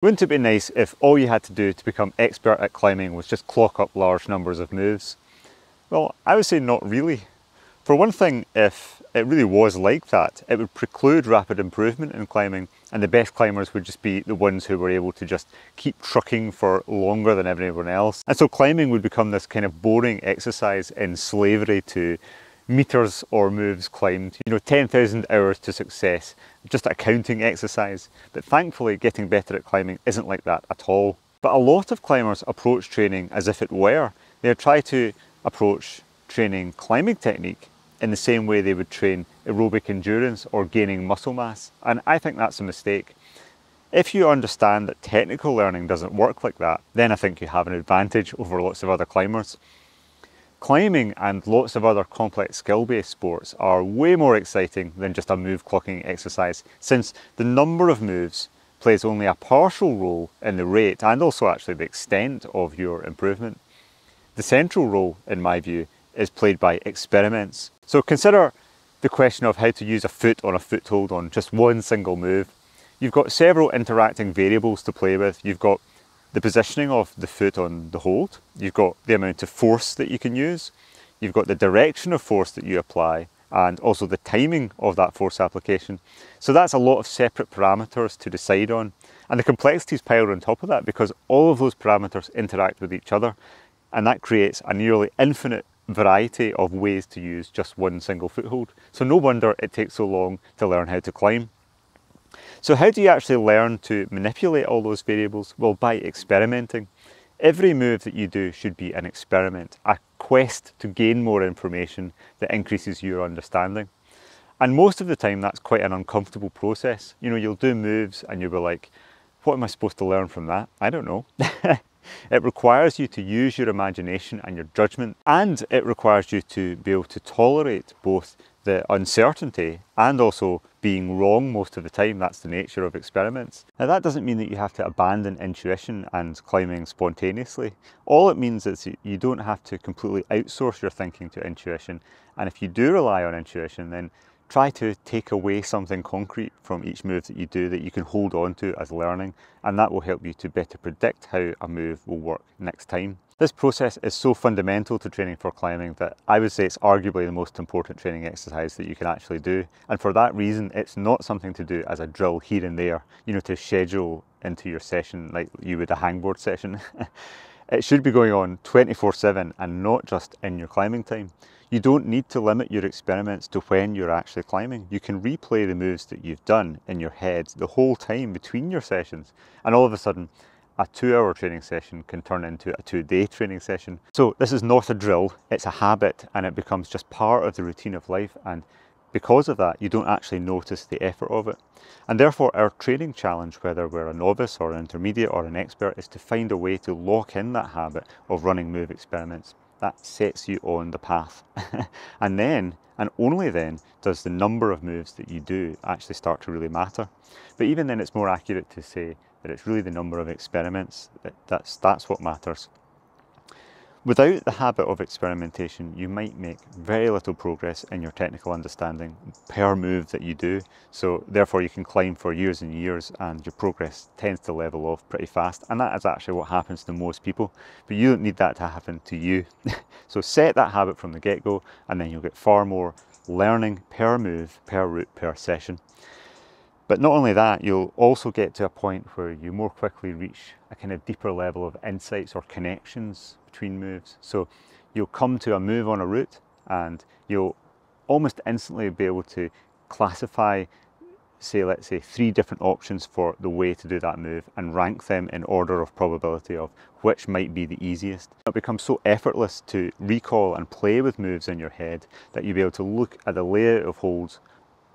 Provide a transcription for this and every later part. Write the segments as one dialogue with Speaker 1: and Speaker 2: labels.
Speaker 1: Wouldn't it be nice if all you had to do to become expert at climbing was just clock up large numbers of moves? Well, I would say not really. For one thing, if it really was like that, it would preclude rapid improvement in climbing, and the best climbers would just be the ones who were able to just keep trucking for longer than everyone else. And so climbing would become this kind of boring exercise in slavery to meters or moves climbed, 10,000 hours to success, just a counting exercise. But thankfully, getting better at climbing isn't like that at all. But a lot of climbers approach training as if it were. They try to approach training climbing technique in the same way they would train aerobic endurance or gaining muscle mass. And I think that's a mistake. If you understand that technical learning doesn't work like that, then I think you have an advantage over lots of other climbers. Climbing and lots of other complex skill-based sports are way more exciting than just a move clocking exercise, since the number of moves plays only a partial role in the rate and also actually the extent of your improvement. The central role, in my view, is played by experiments. So consider the question of how to use a foot on a foothold on just one single move. You've got several interacting variables to play with. You've got the positioning of the foot on the hold, you've got the amount of force that you can use, you've got the direction of force that you apply, and also the timing of that force application. So that's a lot of separate parameters to decide on, and the complexities pile on top of that because all of those parameters interact with each other, and that creates a nearly infinite variety of ways to use just one single foothold. So no wonder it takes so long to learn how to climb. So how do you actually learn to manipulate all those variables? Well, by experimenting. Every move that you do should be an experiment, a quest to gain more information that increases your understanding. And most of the time that's quite an uncomfortable process. You'll do moves and you'll be like, what am I supposed to learn from that? I don't know. It requires you to use your imagination and your judgment, and it requires you to be able to tolerate both the uncertainty and also being wrong most of the time. That's the nature of experiments. Now that doesn't mean that you have to abandon intuition and climbing spontaneously. All it means is that you don't have to completely outsource your thinking to intuition, and if you do rely on intuition, then try to take away something concrete from each move that you do that you can hold on to as learning, and that will help you to better predict how a move will work next time. This process is so fundamental to training for climbing that I would say it's arguably the most important training exercise that you can actually do. And for that reason, it's not something to do as a drill here and there, to schedule into your session like you would a hangboard session. It should be going on 24/7 and not just in your climbing time. You don't need to limit your experiments to when you're actually climbing. You can replay the moves that you've done in your head the whole time between your sessions, and all of a sudden a 2-hour training session can turn into a 2-day training session. So this is not a drill, it's a habit, and it becomes just part of the routine of life, and because of that you don't actually notice the effort of it. And therefore our training challenge, whether we're a novice or an intermediate or an expert, is to find a way to lock in that habit of running move experiments. That sets you on the path. And then, and only then, does the number of moves that you do actually start to really matter. But even then it's more accurate to say that it's really the number of experiments that's what matters. Without the habit of experimentation, you might make very little progress in your technical understanding per move that you do. So therefore you can climb for years and years and your progress tends to level off pretty fast. And that is actually what happens to most people, but you don't need that to happen to you. So set that habit from the get-go, and then you'll get far more learning per move, per route, per session. But not only that, you'll also get to a point where you more quickly reach a kind of deeper level of insights or connections between moves. So you'll come to a move on a route and you'll almost instantly be able to classify, let's say 3 different options for the way to do that move and rank them in order of probability of which might be the easiest. It becomes so effortless to recall and play with moves in your head that you'll be able to look at the layout of holds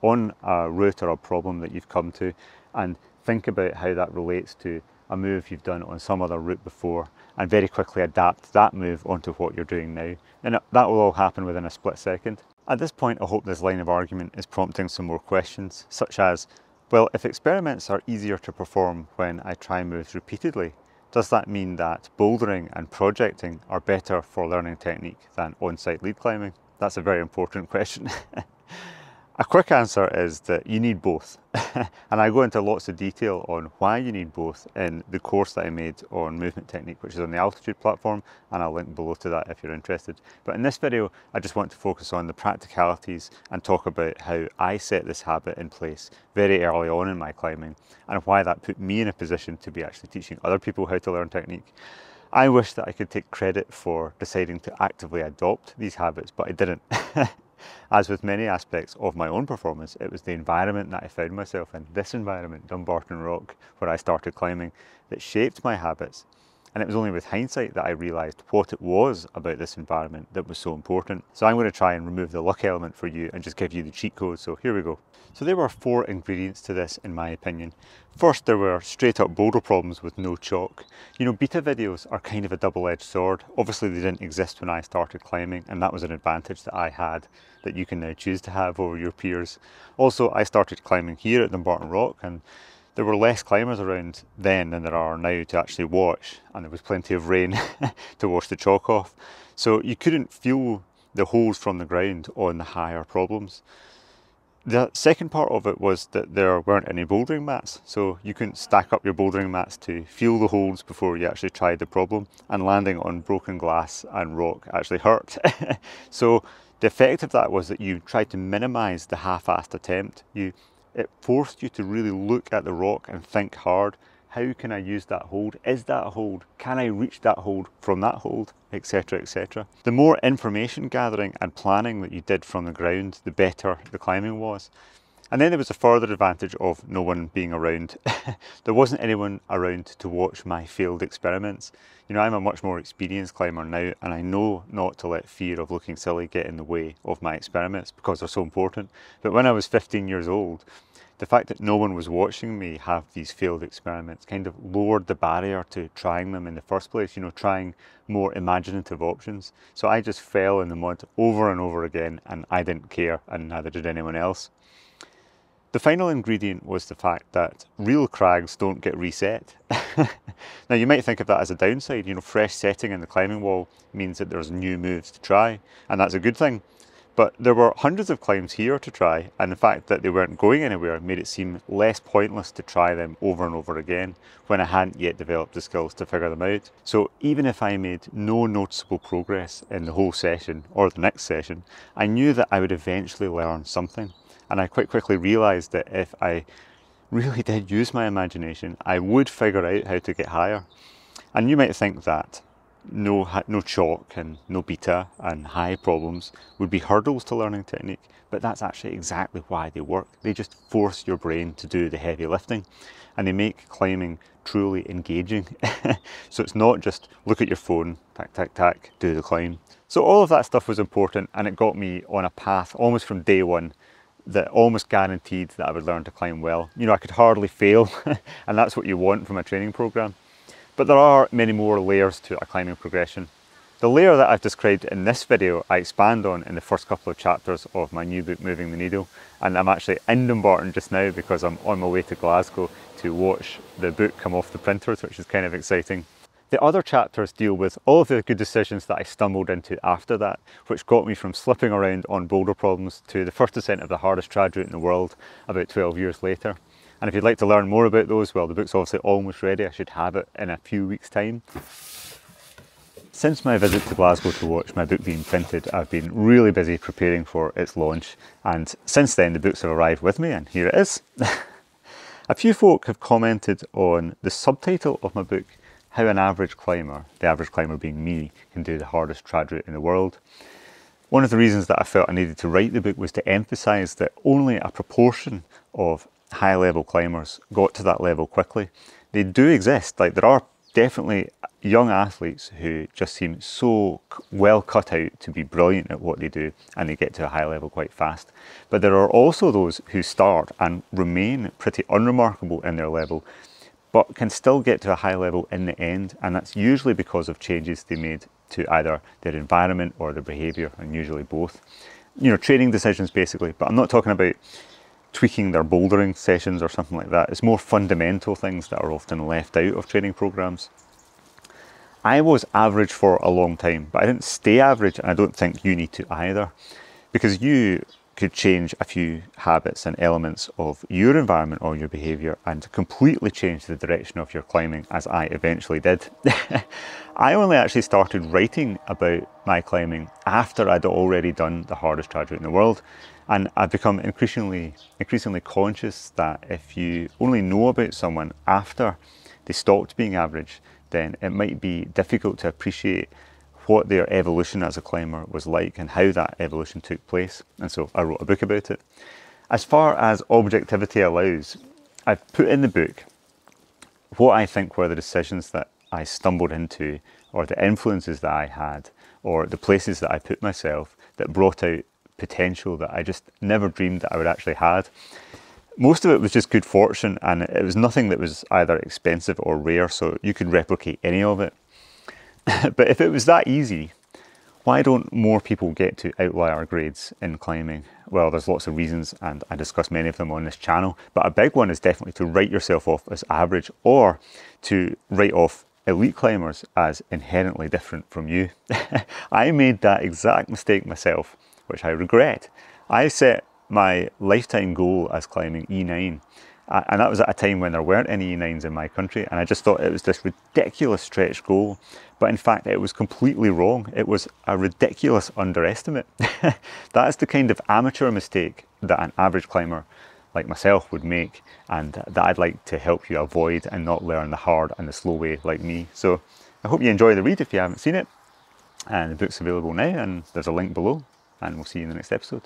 Speaker 1: on a route or a problem that you've come to and think about how that relates to a move you've done on some other route before, and very quickly adapt that move onto what you're doing now. And that will all happen within a split second. At this point, I hope this line of argument is prompting some more questions, such as, well, if experiments are easier to perform when I try moves repeatedly, does that mean that bouldering and projecting are better for learning technique than on-site lead climbing? That's a very important question. A quick answer is that you need both. And I go into lots of detail on why you need both in the course that I made on movement technique, which is on the Altitude platform, and I'll link below to that if you're interested. But in this video, I just want to focus on the practicalities and talk about how I set this habit in place very early on in my climbing, and why that put me in a position to be actually teaching other people how to learn technique. I wish that I could take credit for deciding to actively adopt these habits, but I didn't. As with many aspects of my own performance, it was the environment that I found myself in, this environment, Dumbarton Rock, where I started climbing, that shaped my habits. And it was only with hindsight that I realised what it was about this environment that was so important. So I'm going to try and remove the luck element for you and just give you the cheat code. So here we go. So there were 4 ingredients to this, in my opinion. First, there were straight up boulder problems with no chalk. You know, beta videos are kind of a double-edged sword. Obviously they didn't exist when I started climbing, and that was an advantage that I had that you can now choose to have over your peers. Also, I started climbing here at Dumbarton Rock, and there were less climbers around then than there are now to actually watch, and there was plenty of rain to wash the chalk off. So you couldn't feel the holes from the ground on the higher problems. The second part of it was that there weren't any bouldering mats, so you couldn't stack up your bouldering mats to feel the holes before you actually tried the problem, and landing on broken glass and rock actually hurt. So the effect of that was that you tried to minimise the half-assed attempt. It forced you to really look at the rock and think hard. How can I use that hold? Is that a hold? Can I reach that hold from that hold? Etc, etc. The more information gathering and planning that you did from the ground, the better the climbing was. And then there was a further advantage of no one being around. There wasn't anyone around to watch my failed experiments. You know, I'm a much more experienced climber now, and I know not to let fear of looking silly get in the way of my experiments because they're so important. But when I was 15 years old, the fact that no one was watching me have these failed experiments kind of lowered the barrier to trying them in the first place, you know, trying more imaginative options. So I just fell in the mud over and over again, and I didn't care, and neither did anyone else. The final ingredient was the fact that real crags don't get reset. Now you might think of that as a downside, you know, fresh setting in the climbing wall means that there's new moves to try, and that's a good thing. But there were hundreds of climbs here to try, and the fact that they weren't going anywhere made it seem less pointless to try them over and over again when I hadn't yet developed the skills to figure them out. So even if I made no noticeable progress in the whole session or the next session, I knew that I would eventually learn something. And I quite quickly realised that if I really did use my imagination, I would figure out how to get higher. And you might think that no chalk and no beta and high problems would be hurdles to learning technique, but that's actually exactly why they work. They just force your brain to do the heavy lifting, and they make climbing truly engaging. So it's not just look at your phone, tack, tack, tack, do the climb. So all of that stuff was important, and it got me on a path almost from day one that almost guaranteed that I would learn to climb well. You know, I could hardly fail, and that's what you want from a training program. But there are many more layers to a climbing progression. The layer that I've described in this video, I expand on in the first couple of chapters of my new book, Moving the Needle. And I'm actually in Dumbarton just now because I'm on my way to Glasgow to watch the book come off the printers, which is kind of exciting. The other chapters deal with all of the good decisions that I stumbled into after that, which got me from slipping around on boulder problems to the first descent of the hardest trad route in the world about 12 years later. And if you'd like to learn more about those, well, the book's obviously almost ready. I should have it in a few weeks' time. Since my visit to Glasgow to watch my book being printed, I've been really busy preparing for its launch. And since then, the books have arrived with me, and here it is. A few folk have commented on the subtitle of my book, How an Average Climber, the average climber being me, can do the hardest trad route in the world. One of the reasons that I felt I needed to write the book was to emphasise that only a proportion of high-level climbers got to that level quickly. They do exist. Like, there are definitely young athletes who just seem so well cut out to be brilliant at what they do, and they get to a high level quite fast. But there are also those who start and remain pretty unremarkable in their level, but can still get to a high level in the end, and that's usually because of changes they made to either their environment or their behaviour, and usually both. You know, training decisions basically, but I'm not talking about tweaking their bouldering sessions or something like that. It's more fundamental things that are often left out of training programs. I was average for a long time, but I didn't stay average, and I don't think you need to either, because you could change a few habits and elements of your environment or your behaviour and completely change the direction of your climbing, as I eventually did. I only actually started writing about my climbing after I'd already done the hardest trad route in the world, and I've become increasingly conscious that if you only know about someone after they stopped being average, then it might be difficult to appreciate what their evolution as a climber was like and how that evolution took place. And so I wrote a book about it. As far as objectivity allows, I've put in the book what I think were the decisions that I stumbled into, or the influences that I had, or the places that I put myself that brought out potential that I just never dreamed that I would actually had. Most of it was just good fortune, and it was nothing that was either expensive or rare, so you could replicate any of it. But if it was that easy, why don't more people get to outlier grades in climbing? Well, there's lots of reasons, and I discuss many of them on this channel, but a big one is definitely to write yourself off as average, or to write off elite climbers as inherently different from you. I made that exact mistake myself, which I regret. I set my lifetime goal as climbing E9, and that was at a time when there weren't any E9s in my country, and I just thought it was this ridiculous stretch goal. But in fact, it was completely wrong. It was a ridiculous underestimate. That's the kind of amateur mistake that an average climber like myself would make, and that I'd like to help you avoid and not learn the hard and the slow way like me. So I hope you enjoy the read if you haven't seen it. And the book's available now, and there's a link below, and we'll see you in the next episode.